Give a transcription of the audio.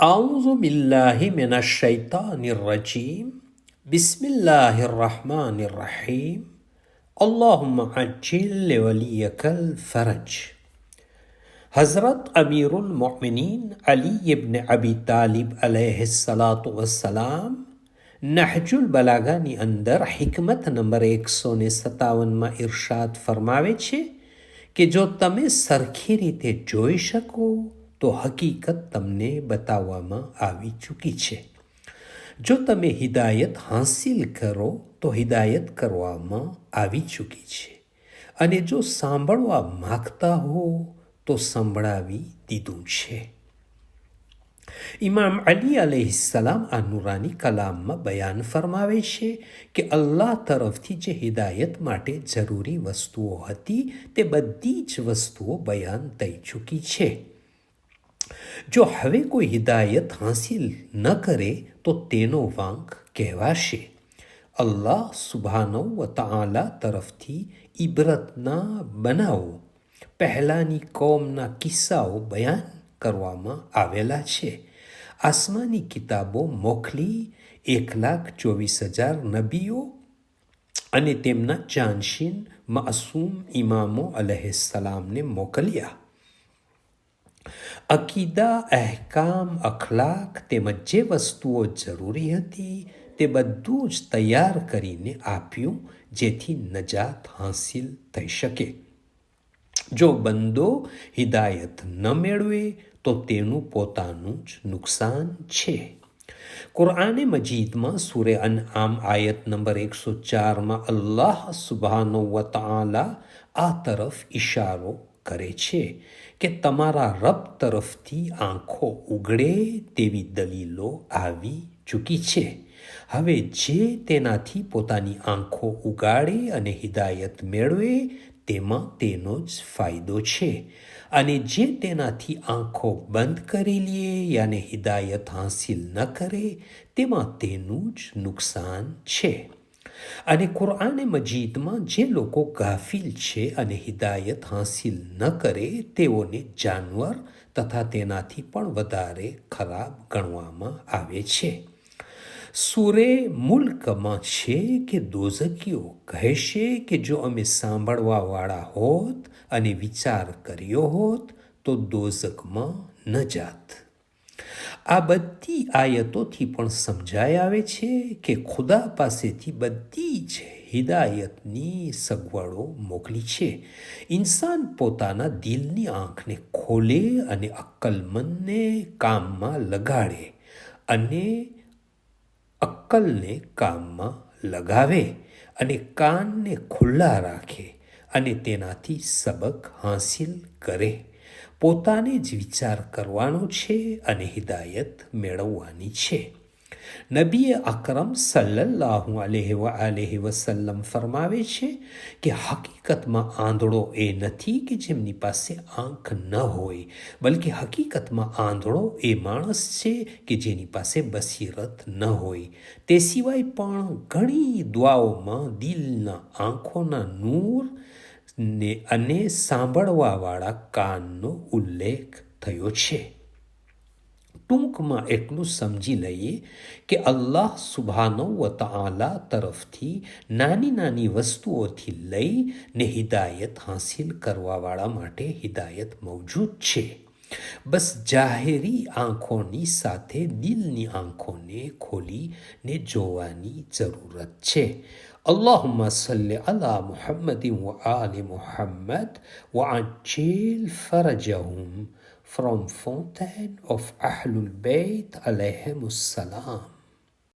أعوذ بالله من الشيطان الرجيم بسم الله الرحمن الرحيم اللهم عجل لوليك الفرج. हज़रत अमीरुल मोमिनीन अली इब्न अबी तालिब अलैहिस्सलातु वस्सलाम નહજુલ બલાગાની અંદર હિકમત નંબર 157માં ઇરશાદ ફરમાવે છે કે જો તમે સરખી રીતે જોઈ શકો તો હકીકત તમને બતાવવામાં આવી ચૂકી છે. જો તમે હિદાયત હાંસિલ કરો તો હિદાયત કરવામાં આવી ચૂકી છે, અને જો સાંભળવા માગતા હો તો સંભળાવી દીધું છે. ઇમામ અલી અલૈહિસ્સલામ આ નુરાની કલામમાં બયાન ફરમાવે છે કે અલ્લાહ તરફથી જે હિદાયત માટે જરૂરી વસ્તુઓ હતી તે બધી જ વસ્તુઓ બયાન થઈ ચૂકી છે. જો હવે કોઈ હિદાયત હાંસિલ ન કરે તો તેનો વાંક કહેવાશે. અલ્લાહ સુબ્હાનહુ વ તઆલા તરફથી ઇબરતના બનાવો પહેલાની કોમના કિસ્સાઓ બયાન કરવામાં આવેલા છે. આસમાની કિતાબો મોકલી 1,24,000 નબીઓ અને તેમના જાનશીન માસૂમ ઇમામો અલૈહિસ્સલામને મોકલ્યા. અકીદા, અહેકામ, અખલાક તેમજ જે વસ્તુઓ જરૂરી હતી તે બધું જ તૈયાર કરીને આપ્યું જેથી નજાત હાંસિલ થઈ શકે. જો બંદો હિદાયત ન મેળવે તો તેનું પોતાનું જ નુકસાન છે. કુરઆને મજીદમાં સૂરે અનઆમ આયત નંબર 104માં અલ્લાહ સુબ્હાનહુ વ તઆલા આ તરફ ઇશારો કરે છે કે તમારા રબ તરફથી આંખો ઉઘડે તેવી દલીલો આવી ચૂકી છે. હવે જે તેનાથી પોતાની આંખો ઉગાડે અને હિદાયત મેળવે તેમાં તેનો જ ફાયદો છે, અને જે તેનાથી આંખો બંધ કરી લે યાને હિદાયત હાંસિલ ન કરે તેમાં તેનું જ નુકસાન છે. અને કુરઆને મજીદમાં જે લોકો ગાફિલ છે અને હિદાયત હાંસિલ ન કરે તેઓને જાનવર તથા તેનાથી પણ વધારે ખરાબ ગણવામાં આવે છે. સૂરે મુલ્કમાં છે કે દોઝકીઓ કહેશે કે જો અમે સાંભળવાવાળા હોત અને વિચાર કર્યો હોત તો દોઝકમાં ન જાત. આ બધી આયતોથી પણ સમજાય આવે છે કે ખુદા પાસેથી બધી જ હિદાયતની સગવડો મોકલી છે. ઇન્સાન પોતાના દિલની આંખને ખોલે અને અક્કલમંદને કામમાં લગાડે અને અક્કલને કામમાં લગાવે અને કાનને ખુલ્લા રાખે અને તેનાથી સબક હાંસિલ કરે. પોતાને જ વિચાર કરવાનો છે અને હિદાયત મેળવવાની છે. નબી અકરમ સલ્લલ્લાહુ અલૈહિ વસલ્લમ ફરમાવે છે કે હકીકતમાં આંધળો એ નથી કે જેમની પાસે આંખ ન હોય, બલકે હકીકતમાં આંધળો એ માણસ છે કે જેની પાસે બસીરત ન હોય. તે સિવાય પણ ઘણી દુઆઓમાં દિલના આંખોના નૂર અને સાંભળવાવાળા કાનનો ઉલ્લેખ થયો છે. ટૂંકમાં એટલું સમજી લઈએ કે અલ્લાહ સુબ્હાનહુ વ તઆલા તરફથી નાની નાની વસ્તુઓથી લઈને હિદાયત હાંસિલ કરવાવાળા માટે હિદાયત મૌજૂદ છે. બસ જાહેરી આંખોની સાથે દિલની આંખોને ખોલીને જોવાની જરૂરત છે. اللهم صل على محمد وآل محمد وعجل فرجهم. From Fountain of Ahlul Bayt alayhim salam.